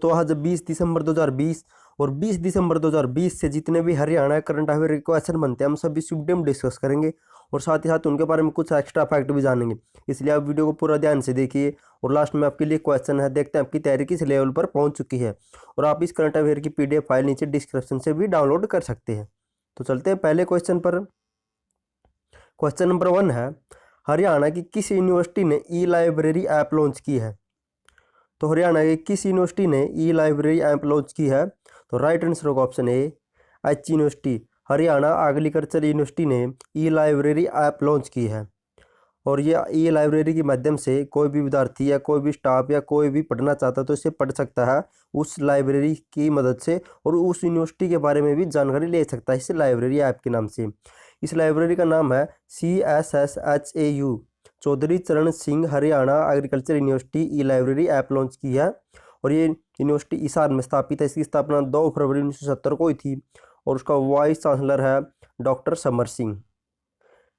दोस्तों आज 20 दिसंबर 2020 और 20 दिसंबर 2020 से जितने भी हरियाणा करंट अफेयर के क्वेश्चन बनते हैं हम सभी इस वीडियो में डिस्कस करेंगे और साथ ही साथ उनके बारे में कुछ एक्स्ट्रा फैक्ट भी जानेंगे। इसलिए आप वीडियो को पूरा ध्यान से देखिए और लास्ट में आपके लिए क्वेश्चन है, देखते हैं आपकी तैयारी किस लेवल पर पहुंच चुकी है। और आप इस करंट अफेयर की PDF फाइल नीचे डिस्क्रिप्शन से भी डाउनलोड कर सकते हैं। तो चलते हैं पहले क्वेश्चन पर। क्वेश्चन नंबर 1 है, हरियाणा की किस यूनिवर्सिटी ने ई लाइब्रेरी ऐप लॉन्च की है? तो हरियाणा की किस यूनिवर्सिटी ने ई लाइब्रेरी ऐप लॉन्च की है? तो राइट आंसर होगा ऑप्शन ए, H university. Haryana agriculture university ने ई लाइब्रेरी ऐप लॉन्च की है और ये ई लाइब्रेरी के माध्यम से कोई भी विद्यार्थी या कोई भी स्टाफ या कोई भी पढ़ना चाहता है तो इसे पढ़ सकता है उस लाइब्रेरी की मदद से और उस यूनिवर्सिटी के बारे में भी जानकारी ले सकता है इस लाइब्रेरी ऐप के नाम से। इस लाइब्रेरी का नाम है CSSHAU, चौधरी चरण सिंह हरियाणा एग्रीकल्चर यूनिवर्सिटी ई लाइब्रेरी ऐप लॉन्च की है और ये यूनिवर्सिटी हिसार में स्थापित है। इसकी स्थापना 2 फरवरी 1970 को हुई थी और उसका वाइस चांसलर है डॉक्टर समर सिंह।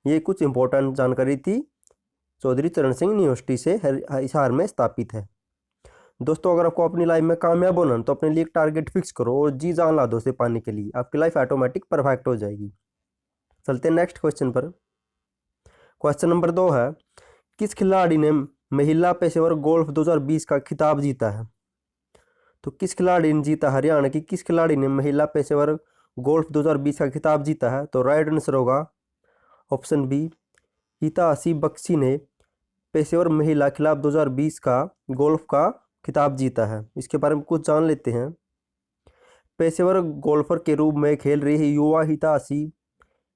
ये कुछ इंपॉर्टेंट जानकारी थी, चौधरी चरण सिंह यूनिवर्सिटी से हिसार में स्थापित है। दोस्तों अगर आपको अपनी लाइफ में कामयाब होना तो अपने लिए एक टारगेट फिक्स करो और जी जान ला दो उसे पाने के लिए, आपकी लाइफ ऑटोमेटिक परफेक्ट हो जाएगी। चलते हैं नेक्स्ट क्वेश्चन पर। क्वेश्चन नंबर 2 है, किस खिलाड़ी ने महिला पेशेवर गोल्फ 2020 का खिताब जीता है? तो किस खिलाड़ी ने जीता, हरियाणा की किस खिलाड़ी ने महिला पेशेवर गोल्फ 2020 का खिताब जीता है? तो राइट आंसर होगा ऑप्शन बी, हिताशी बख्शी ने पेशेवर महिला खिलाफ 2020 का गोल्फ का खिताब जीता है। इसके बारे में कुछ जान लेते हैं। पेशेवर गोल्फर के रूप में खेल रही युवा हिताशी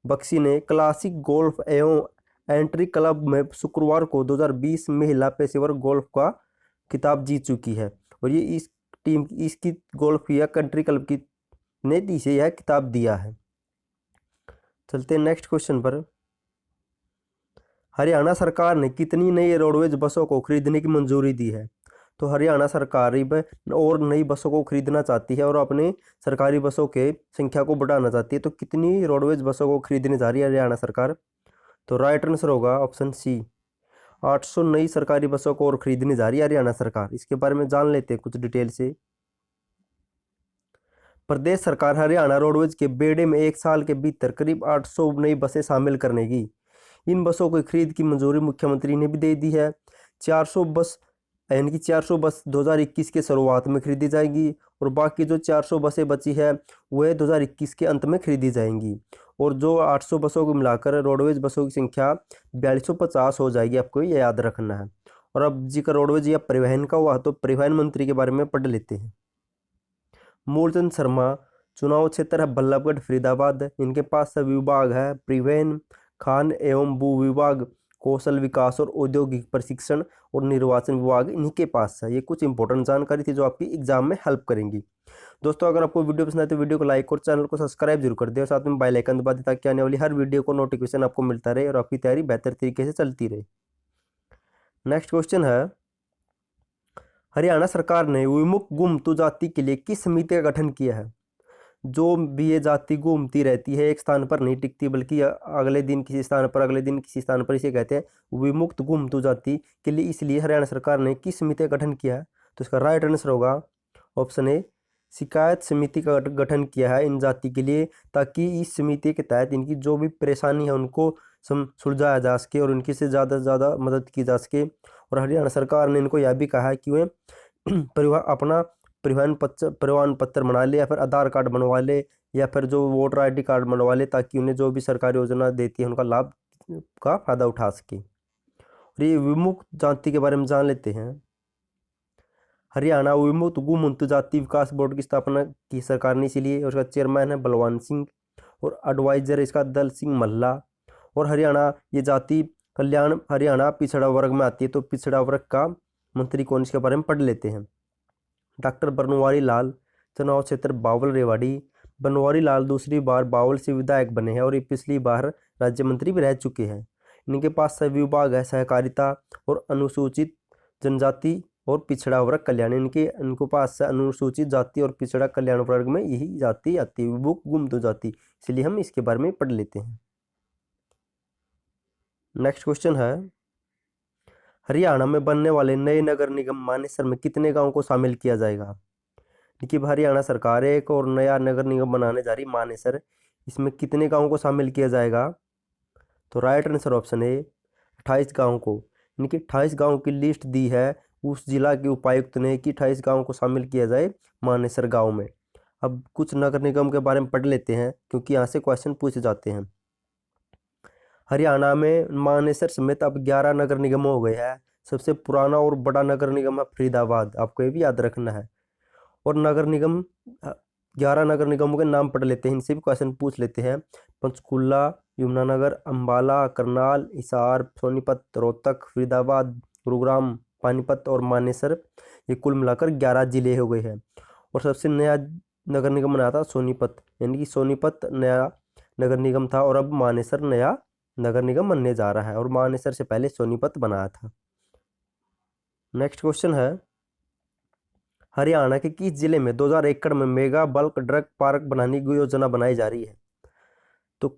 बख्शी ने क्लासिक गोल्फ एवं एंट्री क्लब में शुक्रवार को 2020 महिला पेशेवर गोल्फ का खिताब जीत चुकी है और ये इस टीम इसकी गोल्फ या कंट्री क्लब की ने इसे यह खिताब दिया है। चलते हैं नेक्स्ट क्वेश्चन पर। हरियाणा सरकार ने कितनी नई रोडवेज बसों को खरीदने की मंजूरी दी है? तो हरियाणा सरकार और नई बसों को खरीदना चाहती है और अपने सरकारी बसों के संख्या को बढ़ाना चाहती है। तो कितनी रोडवेज बसों को खरीदने जा रही है हरियाणा सरकार? तो राइट आंसर होगा ऑप्शन सी, 800 नई सरकारी बसों को और खरीदने जा रही है हरियाणा सरकार। इसके बारे में जान लेते हैं कुछ डिटेल से। प्रदेश सरकार हरियाणा रोडवेज के बेड़े में 1 साल के भीतर करीब 800 नई बसें शामिल करने की इन बसों की खरीद की मंजूरी मुख्यमंत्री ने भी दे दी है। 400 बस यानी कि 400 बस 2021 के शुरुआत में खरीदी जाएगी और बाकी जो 400 बसें बची है वह 2021 के अंत में खरीदी जाएंगी और जो 800 बसों को मिलाकर रोडवेज बसों की संख्या 4250 हो जाएगी। आपको ये याद रखना है। और अब जिक्र रोडवेज या परिवहन का हुआ तो परिवहन मंत्री के बारे में पढ़ लेते हैं। मूलचंद शर्मा, चुनाव क्षेत्र है बल्लभगढ़ फरीदाबाद। इनके पास विभाग है परिवहन, खान एवं भू विभाग, कौशल विकास और औद्योगिक प्रशिक्षण और निर्वाचन विभाग इन्हीं के पास है। ये कुछ इंपॉर्टेंट जानकारी थी जो आपकी एग्जाम में हेल्प करेंगी। दोस्तों अगर आपको वीडियो पसंद आए तो वीडियो को लाइक और चैनल को सब्सक्राइब जरूर कर दे और साथ में बेल आइकन दबा दें ताकि आने वाली हर वीडियो को नोटिफिकेशन आपको मिलता रहे और आपकी तैयारी बेहतर तरीके से चलती रहे। नेक्स्ट क्वेश्चन है, हरियाणा सरकार ने विमुक्त गुमतु जाति के लिए किस समिति का गठन किया है? जो भी ये जाति घूमती रहती है, एक स्थान पर नहीं टिकती बल्कि अगले दिन किसी स्थान पर अगले दिन किसी स्थान पर, इसे कहते हैं विमुक्त घूमतु जाति के लिए। इसलिए हरियाणा सरकार ने किस समिति का गठन किया है? तो इसका राइट आंसर होगा ऑप्शन ए, शिकायत समिति का गठन किया है इन जाति के लिए ताकि इस समिति के तहत इनकी जो भी परेशानी है उनको सुलझाया जा सके और इनकी से ज़्यादा से ज़्यादा मदद की जा सके। और हरियाणा सरकार ने इनको यह भी कहा है कि वे अपना परिवहन पत्र बना ले या फिर आधार कार्ड बनवा ले या फिर जो वोटर ID कार्ड बनवा ले ताकि उन्हें जो भी सरकारी योजना देती है उनका लाभ का फायदा उठा सके। और ये विमुक्त जाति के बारे में जान लेते हैं। हरियाणा विमुक्त गुमतु जाति विकास बोर्ड की स्थापना की सरकार ने इसीलिए, और उसका चेयरमैन है बलवान सिंह और एडवाइजर इसका दल सिंह मल्ला। और हरियाणा ये जाति कल्याण हरियाणा पिछड़ा वर्ग में आती है तो पिछड़ा वर्ग का मंत्री कौन, इसके बारे में पढ़ लेते हैं। डॉक्टर बनवारी लाल, चुनाव क्षेत्र बावल रेवाड़ी। बनवारी लाल दूसरी बार बावल से विधायक बने हैं और ये पिछली बार राज्य मंत्री भी रह चुके हैं। इनके पास सभी विभाग है सहकारिता और अनुसूचित जनजाति और पिछड़ा वर्ग कल्याण। इनको पास अनुसूचित जाति और पिछड़ा कल्याण वर्ग में यही जाति आती है, विमुक्त गुमतु जाति, इसलिए हम इसके बारे में पढ़ लेते हैं। नेक्स्ट क्वेश्चन है, हरियाणा में बनने वाले नए नगर निगम मानेसर में कितने गांव को शामिल किया जाएगा? देखिए हरियाणा सरकार एक और नया नगर निगम बनाने जा रही मानेसर। इसमें कितने गाँव को शामिल किया जाएगा? तो राइट आंसर ऑप्शन है 28 गाँव को। यानी कि 28 गाँव की लिस्ट दी है उस जिला के उपायुक्त ने कि 28 गाँव को शामिल किया जाए मानेसर गाँव में। अब कुछ नगर निगम के बारे में पढ़ लेते हैं क्योंकि यहाँ से क्वेश्चन पूछे जाते हैं। हरियाणा में मानेसर समेत अब 11 नगर निगम हो गए हैं। सबसे पुराना और बड़ा नगर निगम है फरीदाबाद, आपको ये भी याद रखना है। और नगर निगम 11 नगर निगमों के नाम पढ़ लेते हैं, इनसे भी क्वेश्चन पूछ लेते हैं। पंचकुला, यमुनानगर, अम्बाला, करनाल, हिसार, सोनीपत, रोहतक, फरीदाबाद, गुरुग्राम, पानीपत और मानेसर, ये कुल मिलाकर 11 जिले हो गए हैं। और सबसे नया नगर निगम बनाया था सोनीपत, यानी कि सोनीपत नया नगर निगम था और अब मानेसर नया नगर निगम बनने जा रहा है और मानेसर से पहले सोनीपत बनाया था। नेक्स्ट क्वेश्चन है, हरियाणा के किस जिले में 2000 एकड़ में मेगा बल्क ड्रग पार्क बनाने की योजना बनाई जा रही है? तो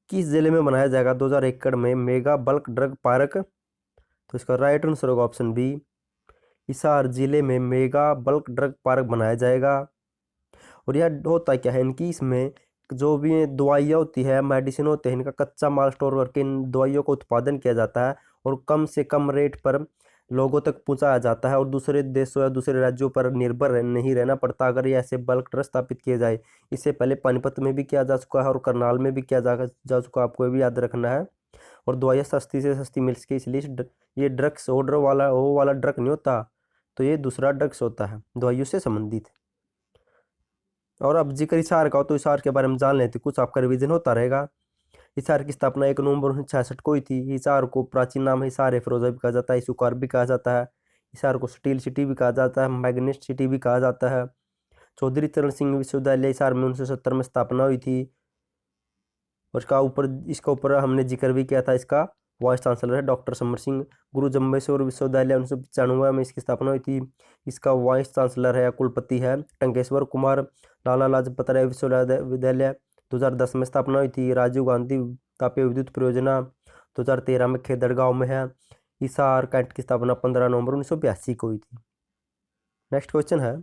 किस जिले में बनाया जाएगा 2000 एकड़ में मेगा बल्क ड्रग पार्क? तो इसका राइट आंसर होगा ऑप्शन बी, हिसार जिले में मेगा बल्क ड्रग पार्क बनाया जाएगा। और यह होता क्या है, इनकी इसमें जो भी दवाइयाँ होती है, मेडिसिन होते हैं, इनका कच्चा माल स्टोर करके इन दवाइयों का उत्पादन किया जाता है और कम से कम रेट पर लोगों तक पहुंचाया जाता है और दूसरे देशों या दूसरे राज्यों पर निर्भर नहीं रहना पड़ता अगर ये ऐसे बल्क ड्रग स्थापित किए जाए। इससे पहले पानीपत में भी किया जा चुका है और करनाल में भी किया जा चुका, आपको ये भी याद रखना है। और दवाइयाँ सस्ती से सस्ती मिल सके इसलिए ये ड्रग्स ऑर्डर वाला वो वाला ड्रग नहीं होता, तो ये दूसरा ड्रग्स होता है दवाइयों से संबंधित। और अब जिक्र हिसार का हो तो हिसार के बारे में जान लेते, कुछ आपका रिवीजन होता रहेगा। हिसार की स्थापना 1 नवंबर 1966 को हुई थी। हिसार को प्राचीन नाम हिसार ए फिरोजा भी कहा जाता है, इसूकार भी कहा जाता है। हिसार को स्टील सिटी भी कहा जाता है, मैग्नेट सिटी भी कहा जाता है। चौधरी चरण सिंह विश्वविद्यालय हिसार में 1970 में स्थापना हुई थी और इसका ऊपर हमने जिक्र भी किया था। इसका वाइस चांसलर है डॉक्टर समर सिंह। गुरु जम्बेश्वर विश्वविद्यालय 1995 में इसकी स्थापना हुई थी। इसका वाइस चांसलर है कुलपति है टंकेश्वर कुमार। लाला लाजपत राय विश्वविद्यालय 2010 में स्थापना हुई थी। राजीव गांधी तापीय विद्युत परियोजना 2013 में खेदड़ गांव में है। हिसार कैंट की स्थापना 15 नवंबर 1982 को हुई थी। नेक्स्ट क्वेश्चन है,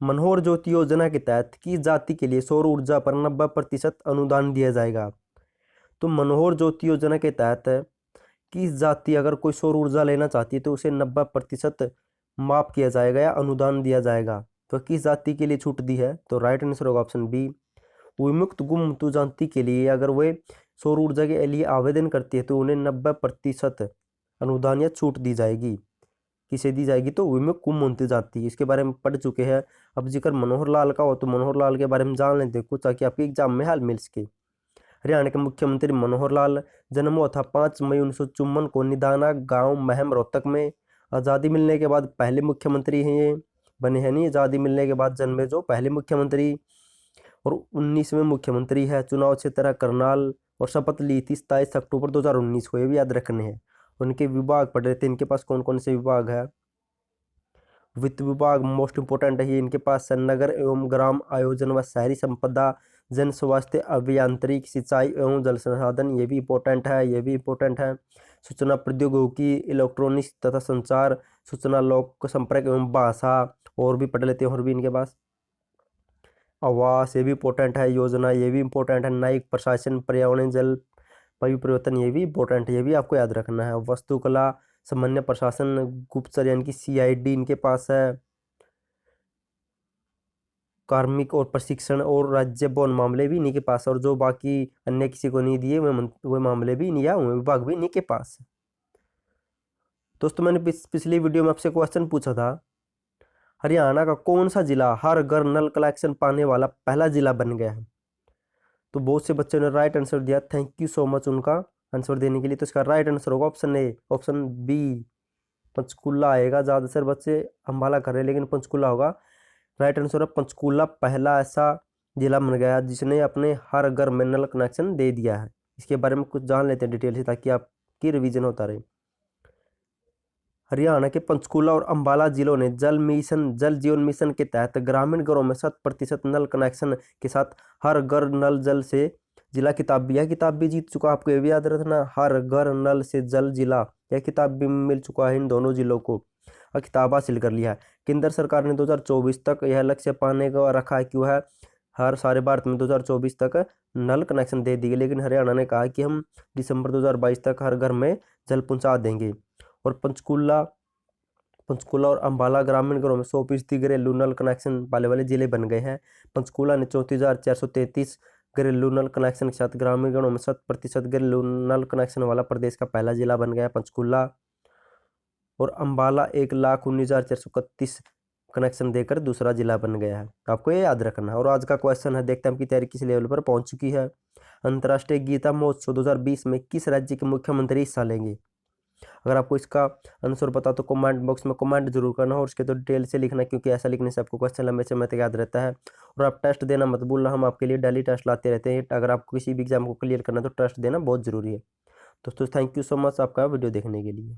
मनोहर ज्योति योजना के तहत किस जाति के लिए सौर ऊर्जा पर 90% अनुदान दिया जाएगा? तो मनोहर ज्योति योजना के तहत किस जाति अगर कोई सौर ऊर्जा लेना चाहती है तो उसे 90% माफ किया जाएगा या अनुदान दिया जाएगा। तो किस जाति के लिए छूट दी है? तो राइट आंसर होगा ऑप्शन बी, विमुक्त गुमतु जाति के लिए अगर वे सौर ऊर्जा के लिए आवेदन करती है तो उन्हें 90% अनुदान या छूट दी जाएगी। किसे दी जाएगी? तो विमुक्त गुमतु जाति, इसके बारे में पढ़ चुके हैं। अब जिक्र मनोहर लाल का हो तो मनोहर लाल के बारे में जान लेते कुछ ताकि आपके एग्जाम में हाल मिल सके। हरियाणा के मुख्यमंत्री मनोहर लाल, जन्म हुआ था 5 मई 1954 को निदाना गांव महम रोहतक में। आज़ादी मिलने के बाद पहले मुख्यमंत्री हैं ये बने हैं, नहीं आज़ादी मिलने के बाद जन्मे जो पहले मुख्यमंत्री, और 19वें मुख्यमंत्री है। चुनाव क्षेत्र है करनाल और शपथ ली थी 27 अक्टूबर 2019 को, ये भी याद रखने हैं। उनके विभाग पढ़ रहे थे, इनके पास कौन कौन से विभाग है। वित्त विभाग मोस्ट इंपोर्टेंट है ये इनके पास है। नगर एवं ग्राम आयोजन व शहरी संपदा, जन स्वास्थ्य, अभियांत्रिक, सिंचाई एवं जल संसाधन, ये भी इंपॉर्टेंट है, ये भी इंपॉर्टेंट है। सूचना प्रौद्योगिकी, इलेक्ट्रॉनिक्स तथा संचार, सूचना लोक संपर्क एवं भाषा, और भी पढ़ लेते हैं। और भी इनके पास आवास, ये भी इंपॉर्टेंट है। योजना, ये भी इंपॉर्टेंट है। न्यायिक प्रशासन, पर्यावरण, जल वायु परिवर्तन, ये भी इंपॉर्टेंट है, ये भी आपको याद रखना है। वस्तुकला, सामान्य प्रशासन, गुप्तचर यानी कि CID इनके पास है। कार्मिक और प्रशिक्षण और राज्य भवन मामले भी इन्हीं के पास है, और जो बाकी अन्य किसी को नहीं दिए वे मामले भी नहीं, वे विभाग भी इन्हीं के पास है। दोस्तों मैंने पिछली वीडियो में आपसे क्वेश्चन पूछा था, हरियाणा का कौन सा जिला हर घर नल कलेक्शन पाने वाला पहला जिला बन गया है? तो बहुत से बच्चों ने राइट आंसर दिया, थैंक यू सो मच उनका आंसर देने के लिए। तो इसका राइट आंसर होगा option A, option B Panchkula आएगा। ज़्यादातर बच्चे अम्बाला कर रहे हैं लेकिन पंचकुला होगा। राइट आंसर है पंचकुला पहला ऐसा जिला बन गया जिसने अपने हर घर में नल कनेक्शन दे दिया है। इसके बारे में कुछ जान लेते हैं डिटेल से ताकि आपकी रिवीजन होता रहे। हरियाणा के पंचकुला और अम्बाला जिलों ने जल जीवन मिशन के तहत ग्रामीण घरों में 100% नल कनेक्शन के साथ हर घर नल जल से जिला किताब भी, यह किताब भी जीत चुका, आपको ये भी याद रखना। हर घर नल से जल जिला, यह किताब भी मिल चुका है इन दोनों जिलों को, और किताब हासिल कर लिया है। केंद्र सरकार ने 2024 तक यह लक्ष्य पाने का रखा है कि वह हर सारे भारत में 2024 तक नल कनेक्शन दे दिए, लेकिन हरियाणा ने कहा कि हम दिसंबर 2022 तक हर घर में जल पहुंचा देंगे। और पंचकुला और अंबाला ग्रामीण घरों में 100% घरेलू नल कनेक्शन वाले जिले बन गए हैं। पंचकुला ने 34,433 घरेलू नल कनेक्शन के साथ ग्रामीण घरों में 100% घरेलू नल कनेक्शन वाला प्रदेश का पहला जिला बन गया है पंचकुला। और अंबाला 1,19,431 कनेक्शन देकर दूसरा जिला बन गया है। आपको ये याद रखना है। और आज का क्वेश्चन है, देखते हैं आपकी तैयारी किस लेवल पर पहुंच चुकी है। अंतर्राष्ट्रीय गीता महोत्सव 2020 में किस राज्य के मुख्यमंत्री हिस्सा लेंगे? अगर आपको इसका आंसर पता तो कमेंट बॉक्स में कमेंट जरूर करना और उसके तो डिटेल से लिखना, क्योंकि ऐसा लिखने से आपको क्वेश्चन लंबे समय तक याद रहता है। और आप टेस्ट देना मत भूलना, हम आपके लिए डेली टेस्ट लाते रहते हैं। अगर आपको किसी भी एग्जाम को क्लियर करना तो टेस्ट देना बहुत जरूरी है। दोस्तों थैंक यू सो मच आपका वीडियो देखने के लिए।